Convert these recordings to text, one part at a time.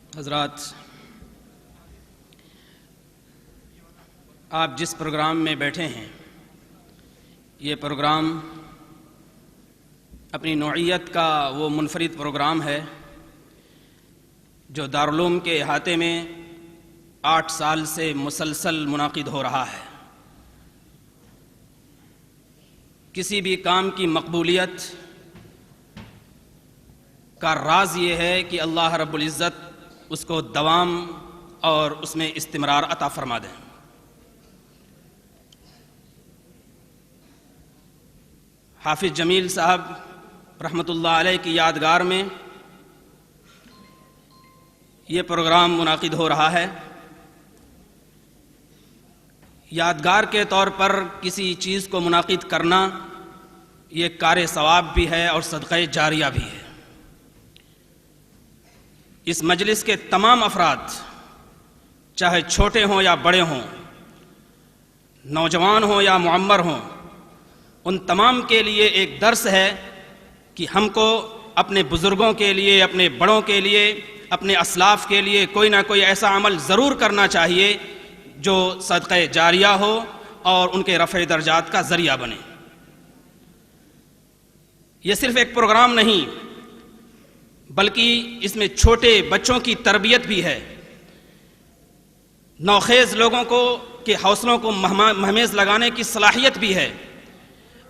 حضرات، آپ جس پروگرام میں بیٹھے ہیں یہ پروگرام اپنی نوعیت کا وہ منفرد پروگرام ہے جو دارالعلوم کے احاطے میں 8 سال سے مسلسل منعقد ہو رہا ہے۔ کسی بھی کام کی مقبولیت کا راز یہ ہے کہ اللہ رب العزت اس کو دوام اور اس میں استمرار عطا فرما دیں۔ حافظ جمیل صاحب رحمۃ اللہ علیہ کی یادگار میں یہ پروگرام منعقد ہو رہا ہے۔ یادگار کے طور پر کسی چیز کو منعقد کرنا یہ کار ثواب بھی ہے اور صدقہ جاریہ بھی ہے۔ اس مجلس کے تمام افراد، چاہے چھوٹے ہوں یا بڑے ہوں، نوجوان ہوں یا معمر ہوں، ان تمام کے لیے ایک درس ہے کہ ہم کو اپنے بزرگوں کے لیے، اپنے بڑوں کے لیے، اپنے اسلاف کے لیے کوئی نہ کوئی ایسا عمل ضرور کرنا چاہیے جو صدقہ جاریہ ہو اور ان کے رفع درجات کا ذریعہ بنے۔ یہ صرف ایک پروگرام نہیں بلکہ اس میں چھوٹے بچوں کی تربیت بھی ہے، نوخیز لوگوں کو کے حوصلوں کو مہمیز لگانے کی صلاحیت بھی ہے،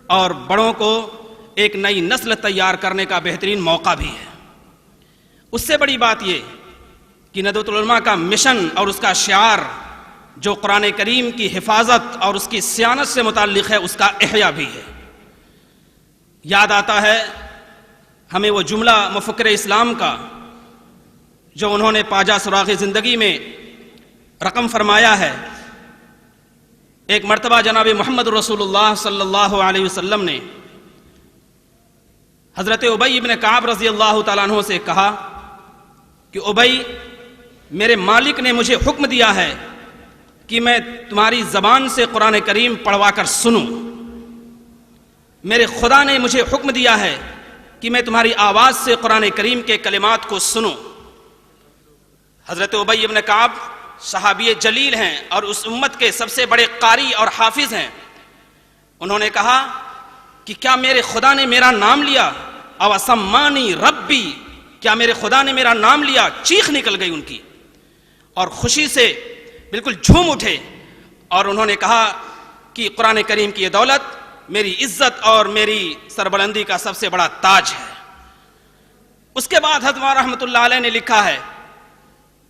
اور بڑوں کو ایک نئی نسل تیار کرنے کا بہترین موقع بھی ہے۔ اس سے بڑی بات یہ کہ ندوۃ العلماء کا مشن اور اس کا شعار جو قرآن کریم کی حفاظت اور اس کی صیانت سے متعلق ہے، اس کا احیاء بھی ہے۔ یاد آتا ہے ہمیں وہ جملہ مفکر اسلام کا جو انہوں نے پاجا سراغ زندگی میں رقم فرمایا ہے۔ ایک مرتبہ جناب محمد رسول اللہ صلی اللہ علیہ وسلم نے حضرت ابی ابن کعب رضی اللہ تعالیٰ عنہ سے کہا کہ ابی، میرے مالک نے مجھے حکم دیا ہے کہ میں تمہاری زبان سے قرآن کریم پڑھوا کر سنوں، میرے خدا نے مجھے حکم دیا ہے کہ میں تمہاری آواز سے قرآن کریم کے کلمات کو سنوں۔ حضرت ابی ابن کعب صحابی جلیل ہیں اور اس امت کے سب سے بڑے قاری اور حافظ ہیں۔ انہوں نے کہا کہ کیا میرے خدا نے میرا نام لیا؟ او سمانی ربی، کیا میرے خدا نے میرا نام لیا؟ چیخ نکل گئی ان کی اور خوشی سے بالکل جھوم اٹھے، اور انہوں نے کہا کہ قرآن کریم کی یہ دولت میری عزت اور میری سربلندی کا سب سے بڑا تاج ہے۔ اس کے بعد حضرت رحمۃ اللہ علیہ نے لکھا ہے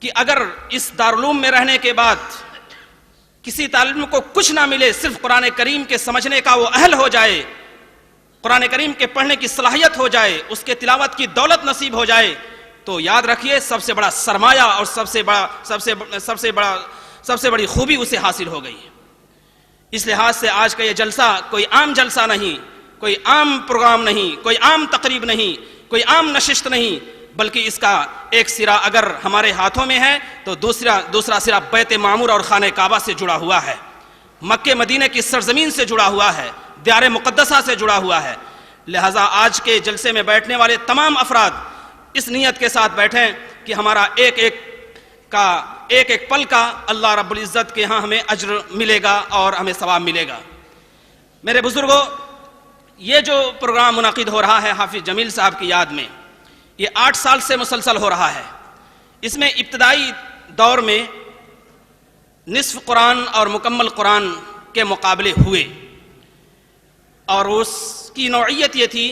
کہ اگر اس دارالعلوم میں رہنے کے بعد کسی طالب علم کو کچھ نہ ملے، صرف قرآن کریم کے سمجھنے کا وہ اہل ہو جائے، قرآن کریم کے پڑھنے کی صلاحیت ہو جائے، اس کے تلاوت کی دولت نصیب ہو جائے، تو یاد رکھیے سب سے بڑا سرمایہ اور سب سے بڑی خوبی اسے حاصل ہو گئی۔ اس لحاظ سے آج کا یہ جلسہ کوئی عام جلسہ نہیں، کوئی عام پروگرام نہیں، کوئی عام تقریب نہیں، کوئی عام نشست نہیں، بلکہ اس کا ایک سرا اگر ہمارے ہاتھوں میں ہے تو دوسرا سرا بیت معمور اور خانہ کعبہ سے جڑا ہوا ہے، مکہ مدینہ کی سرزمین سے جڑا ہوا ہے، دیار مقدسہ سے جڑا ہوا ہے۔ لہٰذا آج کے جلسے میں بیٹھنے والے تمام افراد اس نیت کے ساتھ بیٹھیں کہ ہمارا ایک ایک پل کا اللہ رب العزت کے ہاں ہمیں اجر ملے گا اور ہمیں ثواب ملے گا۔ میرے بزرگوں، یہ جو پروگرام منعقد ہو رہا ہے حافظ جمیل صاحب کی یاد میں، یہ 8 سال سے مسلسل ہو رہا ہے۔ اس میں ابتدائی دور میں نصف قرآن اور مکمل قرآن کے مقابلے ہوئے، اور اس کی نوعیت یہ تھی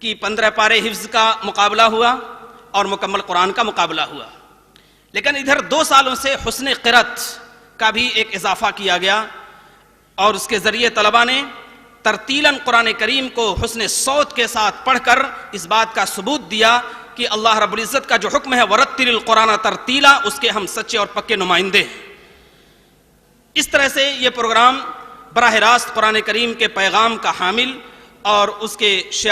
کہ 15 پارے حفظ کا مقابلہ ہوا اور مکمل قرآن کا مقابلہ ہوا۔ لیکن ادھر 2 سالوں سے حسن قرأت کا بھی ایک اضافہ کیا گیا، اور اس کے ذریعے طلباء نے ترتیلاً قرآن کریم کو حسن صوت کے ساتھ پڑھ کر اس بات کا ثبوت دیا کہ اللہ رب العزت کا جو حکم ہے وَرَتِّلِ الْقُرْآنَ تَرْتِیلًا، اس کے ہم سچے اور پکے نمائندے ہیں۔ اس طرح سے یہ پروگرام براہ راست قرآن کریم کے پیغام کا حامل اور اس کے اس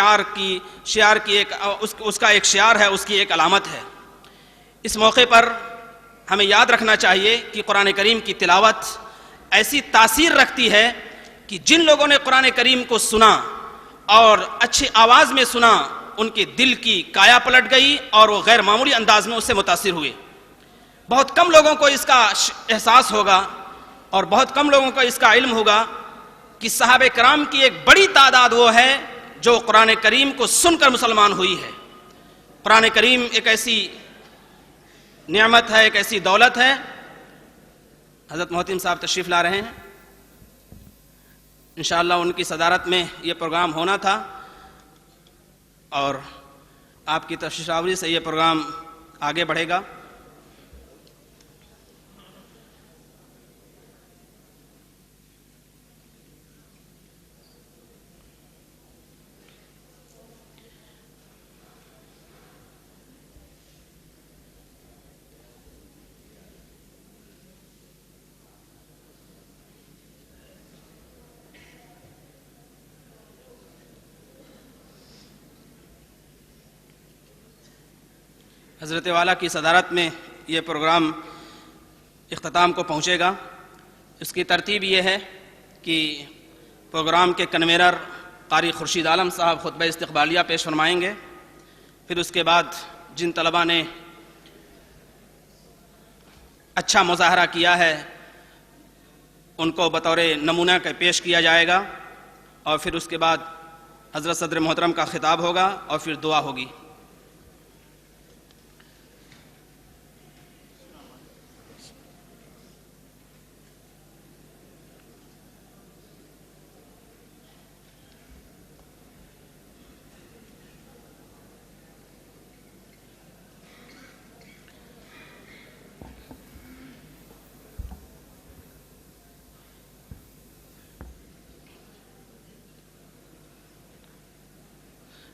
کا ایک شعار ہے، اس کی ایک علامت ہے۔ اس موقع پر ہمیں یاد رکھنا چاہیے کہ قرآن کریم کی تلاوت ایسی تاثیر رکھتی ہے کہ جن لوگوں نے قرآن کریم کو سنا اور اچھی آواز میں سنا، ان کے دل کی کایا پلٹ گئی اور وہ غیر معمولی انداز میں اس سے متاثر ہوئے۔ بہت کم لوگوں کو اس کا احساس ہوگا اور بہت کم لوگوں کو اس کا علم ہوگا کہ صحابہ کرام کی ایک بڑی تعداد وہ ہے جو قرآن کریم کو سن کر مسلمان ہوئی ہے۔ قرآن کریم ایک ایسی نعمت ہے، ایک ایسی دولت ہے۔ حضرت محتم صاحب تشریف لا رہے ہیں، انشاءاللہ ان کی صدارت میں یہ پروگرام ہونا تھا اور آپ کی تشریف آوری سے یہ پروگرام آگے بڑھے گا۔ حضرت والا کی صدارت میں یہ پروگرام اختتام کو پہنچے گا۔ اس کی ترتیب یہ ہے کہ پروگرام کے کنوینر قاری خورشید عالم صاحب خطبہ استقبالیہ پیش فرمائیں گے، پھر اس کے بعد جن طلباء نے اچھا مظاہرہ کیا ہے ان کو بطور نمونہ کے پیش کیا جائے گا، اور پھر اس کے بعد حضرت صدر محترم کا خطاب ہوگا اور پھر دعا ہوگی۔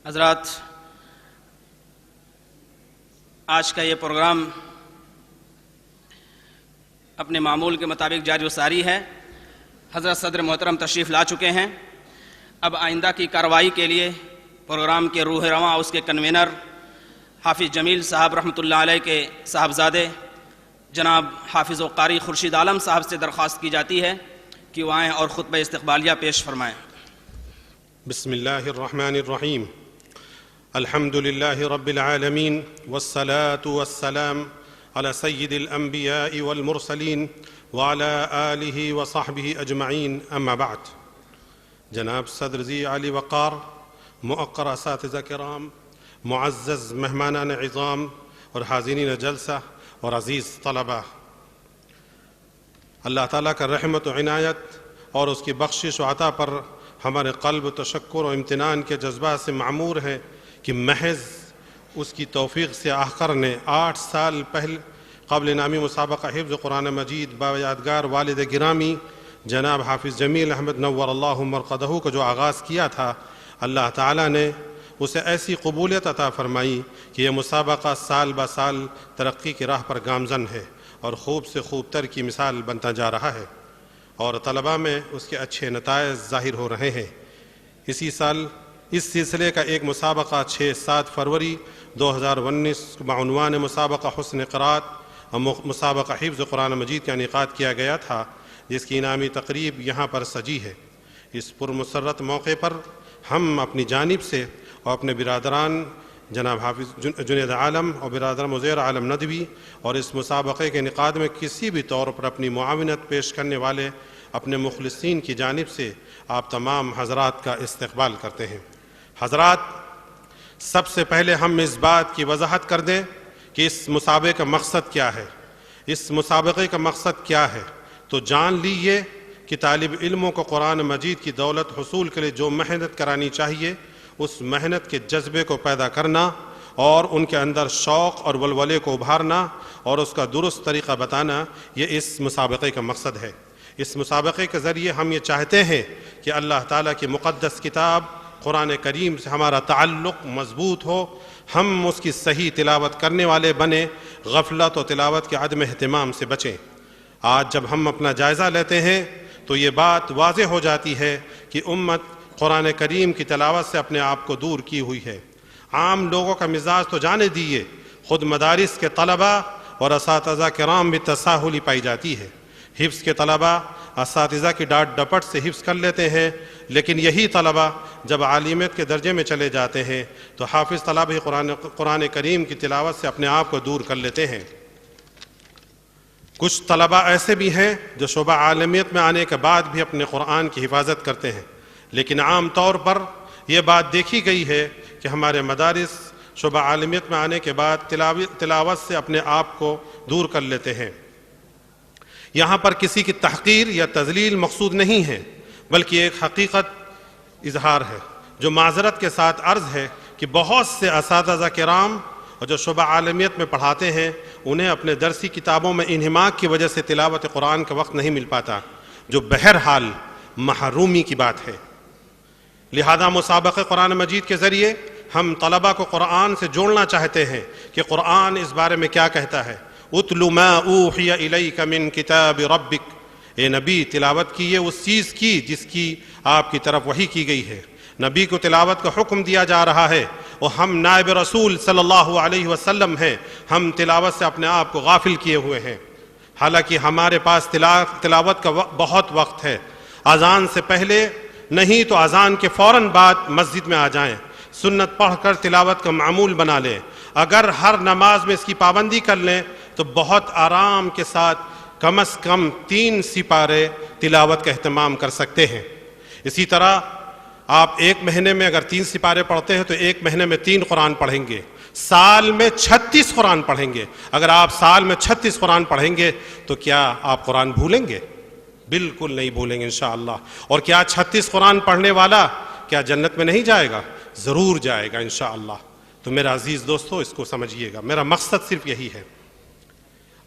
حضرات، آج کا یہ پروگرام اپنے معمول کے مطابق جاری و ساری ہے۔ حضرت صدر محترم تشریف لا چکے ہیں۔ اب آئندہ کی کارروائی کے لیے پروگرام کے روح رواں اس کے کنوینر حافظ جمیل صاحب رحمۃ اللہ علیہ کے صاحبزادے جناب حافظ و قاری خورشید عالم صاحب سے درخواست کی جاتی ہے کہ وہ آئیں اور خطبہ استقبالیہ پیش فرمائیں۔ بسم اللہ الرحمن الرحیم۔ الحمد للہ رب العالمین والصلاة والسلام على سید الانبیاء والمرسلین وعلى آلہ وصحبہ اجمعین، اما بعد۔ جناب صدر ذی علی وقار، مؤقر اساتذہ کرام، معزز مہمانان عظام اور حاضرین جلسہ اور عزیز طلبہ، اللہ تعالیٰ کا رحمت و عنایت اور اس کی بخشش و عطا پر ہمارے قلب تشکر و امتنان کے جذبات سے معمور ہے کہ محض اس کی توفیق سے آخر نے 8 سال قبل نامی مسابقہ حفظ قرآن مجید با یادگار والد گرامی جناب حافظ جمیل احمد نور اللہ مرقدہ کا جو آغاز کیا تھا، اللہ تعالیٰ نے اسے ایسی قبولیت عطا فرمائی کہ یہ مسابقہ سال با سال ترقی کی راہ پر گامزن ہے اور خوب سے خوب تر کی مثال بنتا جا رہا ہے، اور طلباء میں اس کے اچھے نتائج ظاہر ہو رہے ہیں۔ اسی سال اس سلسلے کا ایک مسابقہ 6-7 فروری 2019 بعنوان مسابقہ حسن قرات اور مسابقہ حفظ قرآن مجید کا انعقاد کیا گیا تھا، جس کی انعامی تقریب یہاں پر سجی ہے۔ اس پرمسرت موقع پر ہم اپنی جانب سے اور اپنے برادران جناب حافظ جنید عالم اور برادر مزیر عالم ندوی اور اس مسابقے کے انعقاد میں کسی بھی طور پر اپنی معاونت پیش کرنے والے اپنے مخلصین کی جانب سے آپ تمام حضرات کا استقبال کرتے ہیں۔ حضرات، سب سے پہلے ہم اس بات کی وضاحت کر دیں کہ اس مسابقے کا مقصد کیا ہے۔ اس مسابقے کا مقصد کیا ہے تو جان لیجیے کہ طالب علموں کو قرآن مجید کی دولت حصول کے لیے جو محنت کرانی چاہیے، اس محنت کے جذبے کو پیدا کرنا اور ان کے اندر شوق اور ولولے کو ابھارنا اور اس کا درست طریقہ بتانا، یہ اس مسابقے کا مقصد ہے۔ اس مسابقے کے ذریعے ہم یہ چاہتے ہیں کہ اللہ تعالیٰ کی مقدس کتاب قرآن کریم سے ہمارا تعلق مضبوط ہو، ہم اس کی صحیح تلاوت کرنے والے بنیں، غفلت و تلاوت کے عدم اہتمام سے بچیں۔ آج جب ہم اپنا جائزہ لیتے ہیں تو یہ بات واضح ہو جاتی ہے کہ امت قرآن کریم کی تلاوت سے اپنے آپ کو دور کی ہوئی ہے۔ عام لوگوں کا مزاج تو جانے دیے، خود مدارس کے طلباء اور اساتذہ کرام بھی تساہلی پائی جاتی ہے۔ حفظ کے طلباء اساتذہ کی ڈانٹ ڈپٹ سے حفظ کر لیتے ہیں، لیکن یہی طلباء جب عالمیت کے درجے میں چلے جاتے ہیں تو حافظ طلباء قرآن کریم کی تلاوت سے اپنے آپ کو دور کر لیتے ہیں۔ کچھ طلباء ایسے بھی ہیں جو شعبہ عالمیت میں آنے کے بعد بھی اپنے قرآن کی حفاظت کرتے ہیں، لیکن عام طور پر یہ بات دیکھی گئی ہے کہ ہمارے مدارس شعبہ عالمیت میں آنے کے بعد تلاوت سے اپنے آپ کو دور کر لیتے ہیں۔ یہاں پر کسی کی تحقیر یا تذلیل مقصود نہیں ہے، بلکہ ایک حقیقت اظہار ہے، جو معذرت کے ساتھ عرض ہے کہ بہت سے اساتذہ کرام اور جو شعبہ عالمیت میں پڑھاتے ہیں انہیں اپنے درسی کتابوں میں انہماک کی وجہ سے تلاوت قرآن کا وقت نہیں مل پاتا، جو بہرحال محرومی کی بات ہے۔ لہذا مسابقہ قرآن مجید کے ذریعے ہم طلباء کو قرآن سے جوڑنا چاہتے ہیں کہ قرآن اس بارے میں کیا کہتا ہے۔ اتل ما اوحی الیک من کتاب ربک، اے نبی تلاوت کیے اس چیز کی جس کی آپ کی طرف وحی کی گئی ہے۔ نبی کو تلاوت کا حکم دیا جا رہا ہے اور ہم نائب رسول صلی اللہ علیہ وسلم ہیں، ہم تلاوت سے اپنے آپ کو غافل کیے ہوئے ہیں، حالانکہ ہمارے پاس تلاوت کا بہت وقت ہے۔ اذان سے پہلے نہیں تو اذان کے فوراً بعد مسجد میں آ جائیں، سنت پڑھ کر تلاوت کا معمول بنا لیں۔ اگر ہر نماز میں اس کی پابندی کر لیں تو بہت آرام کے ساتھ کم از کم 3 سپارے تلاوت کا اہتمام کر سکتے ہیں۔ اسی طرح آپ ایک مہینے میں اگر 3 سپارے پڑھتے ہیں تو ایک مہینے میں 3 قرآن پڑھیں گے، سال میں 36 قرآن پڑھیں گے۔ اگر آپ سال میں 36 قرآن پڑھیں گے تو کیا آپ قرآن بھولیں گے؟ بالکل نہیں بھولیں گے انشاءاللہ۔ اور کیا 36 قرآن پڑھنے والا کیا جنت میں نہیں جائے گا؟ ضرور جائے گا انشاءاللہ۔ تو میرا عزیز دوستو اس کو سمجھیے گا، میرا مقصد صرف یہی ہے۔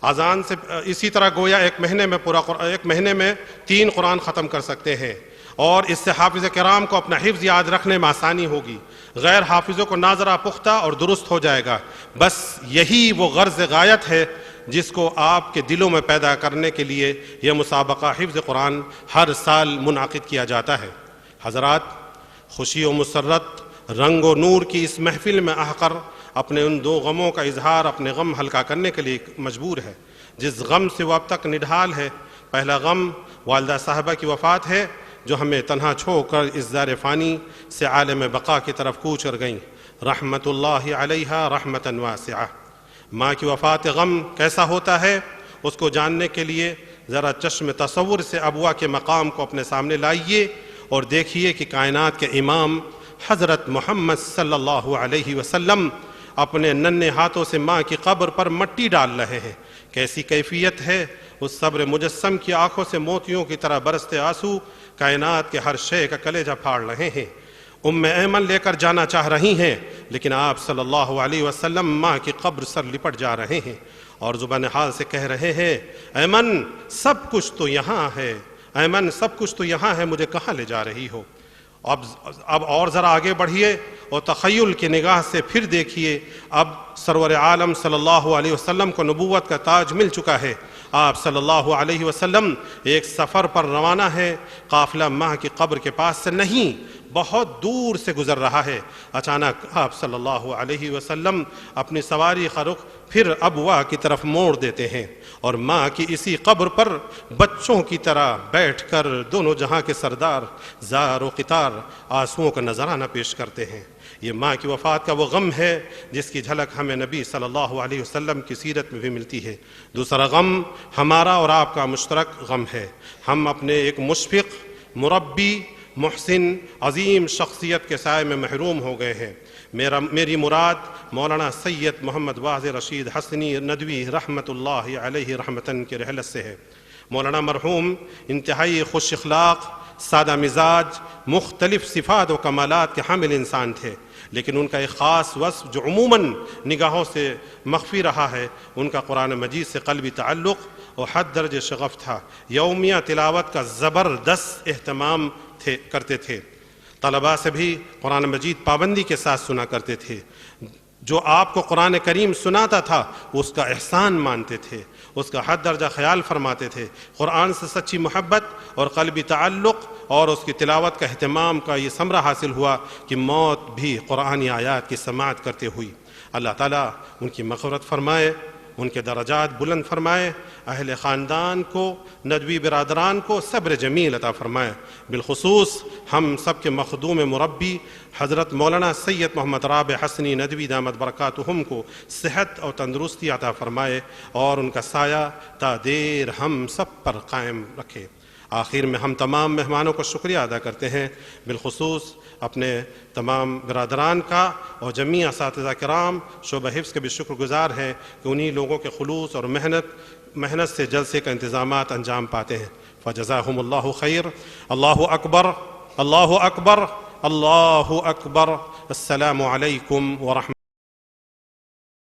اذان سے اسی طرح گویا ایک مہینے میں 3 قرآن ختم کر سکتے ہیں، اور اس سے حافظ کرام کو اپنا حفظ یاد رکھنے میں آسانی ہوگی، غیر حافظوں کو ناظرہ پختہ اور درست ہو جائے گا۔ بس یہی وہ غرض غایت ہے جس کو آپ کے دلوں میں پیدا کرنے کے لیے یہ مسابقہ حفظ قرآن ہر سال منعقد کیا جاتا ہے۔ حضرات، خوشی و مسرت، رنگ و نور کی اس محفل میں آ کر اپنے ان 2 غموں کا اظہار اپنے غم ہلکا کرنے کے لیے مجبور ہے جس غم سے وہ اب تک نڈھال ہے۔ پہلا غم والدہ صاحبہ کی وفات ہے، جو ہمیں تنہا چھوڑ کر اس دار فانی سے عالم بقا کی طرف کوچ کر گئیں، رحمت اللہ علیہا رحمتاً واسعہ۔ ماں کی وفات غم کیسا ہوتا ہے اس کو جاننے کے لیے ذرا چشم تصور سے ابوا کے مقام کو اپنے سامنے لائیے اور دیکھیے کہ کائنات کے امام حضرت محمد صلی اللہ علیہ وسلم اپنے ننھے ہاتھوں سے ماں کی قبر پر مٹی ڈال رہے ہیں۔ کیسی کیفیت ہے اس صبر مجسم کی آنکھوں سے موتیوں کی طرح برستے آنسو کائنات کے ہر شے کا کلیجہ پھاڑ رہے ہیں۔ ایمن لے کر جانا چاہ رہی ہیں، لیکن آپ صلی اللہ علیہ وسلم ماں کی قبر سر لپٹ جا رہے ہیں اور زبان حال سے کہہ رہے ہیں، ایمن سب کچھ تو یہاں ہے، ایمن سب کچھ تو یہاں ہے، مجھے کہاں لے جا رہی ہو؟ اب اور ذرا آگے بڑھیے اور تخیل کی نگاہ سے پھر دیکھیے، اب سرور عالم صلی اللہ علیہ وسلم کو نبوت کا تاج مل چکا ہے۔ آپ صلی اللہ علیہ وسلم ایک سفر پر روانہ ہے، قافلہ ماں کی قبر کے پاس سے نہیں، بہت دور سے گزر رہا ہے۔ اچانک آپ صلی اللہ علیہ وسلم اپنی سواری کا رخ پھر ابوا کی طرف موڑ دیتے ہیں اور ماں کی اسی قبر پر بچوں کی طرح بیٹھ کر دونوں جہاں کے سردار زار و قطار آنسوؤں کا نذرانہ پیش کرتے ہیں۔ یہ ماں کی وفات کا وہ غم ہے جس کی جھلک ہمیں نبی صلی اللہ علیہ وسلم کی سیرت میں بھی ملتی ہے۔ دوسرا غم ہمارا اور آپ کا مشترک غم ہے۔ ہم اپنے ایک مشفق، مربی، محسن، عظیم شخصیت کے سائے میں محروم ہو گئے ہیں۔ میری مراد مولانا سید محمد واضح رشید حسنی ندوی رحمت اللہ علیہ رحمتاً کے رحلت سے ہے۔ مولانا مرحوم انتہائی خوش اخلاق، سادہ مزاج، مختلف صفات و کمالات کے حامل انسان تھے، لیکن ان کا ایک خاص وصف جو عموماً نگاہوں سے مخفی رہا ہے، ان کا قرآن مجید سے قلبی تعلق اور حد درجے شغف تھا۔ یومیہ تلاوت کا زبردست اہتمام کرتے تھے، طلباء سے بھی قرآن مجید پابندی کے ساتھ سنا کرتے تھے۔ جو آپ کو قرآن کریم سناتا تھا اس کا احسان مانتے تھے، اس کا حد درجہ خیال فرماتے تھے۔ قرآن سے سچی محبت اور قلبی تعلق اور اس کی تلاوت کا اہتمام کا یہ ثمرہ حاصل ہوا کہ موت بھی قرآنی آیات کی سماعت کرتے ہوئی۔ اللہ تعالیٰ ان کی مغفرت فرمائے ان کے درجات بلند فرمائے، اہل خاندان کو، ندوی برادران کو صبر جمیل عطا فرمائے، بالخصوص ہم سب کے مخدوم مربی حضرت مولانا سید محمد رابع حسنی ندوی دامت برکاتہم کو صحت اور تندرستی عطا فرمائے اور ان کا سایہ تا دیر ہم سب پر قائم رکھے۔ آخر میں ہم تمام مہمانوں کو شکریہ ادا کرتے ہیں، بالخصوص اپنے تمام برادران کا اور جمیع اساتذہ کرام شعبہ حفظ کے بھی شکر گزار ہیں کہ انہی لوگوں کے خلوص اور محنت سے جلسے کا انتظامات انجام پاتے ہیں۔ فجزاہم اللہ خیر۔ اللہ اکبر، اللہ اکبر، اللہ اکبر۔ السلام علیکم ورحمۃ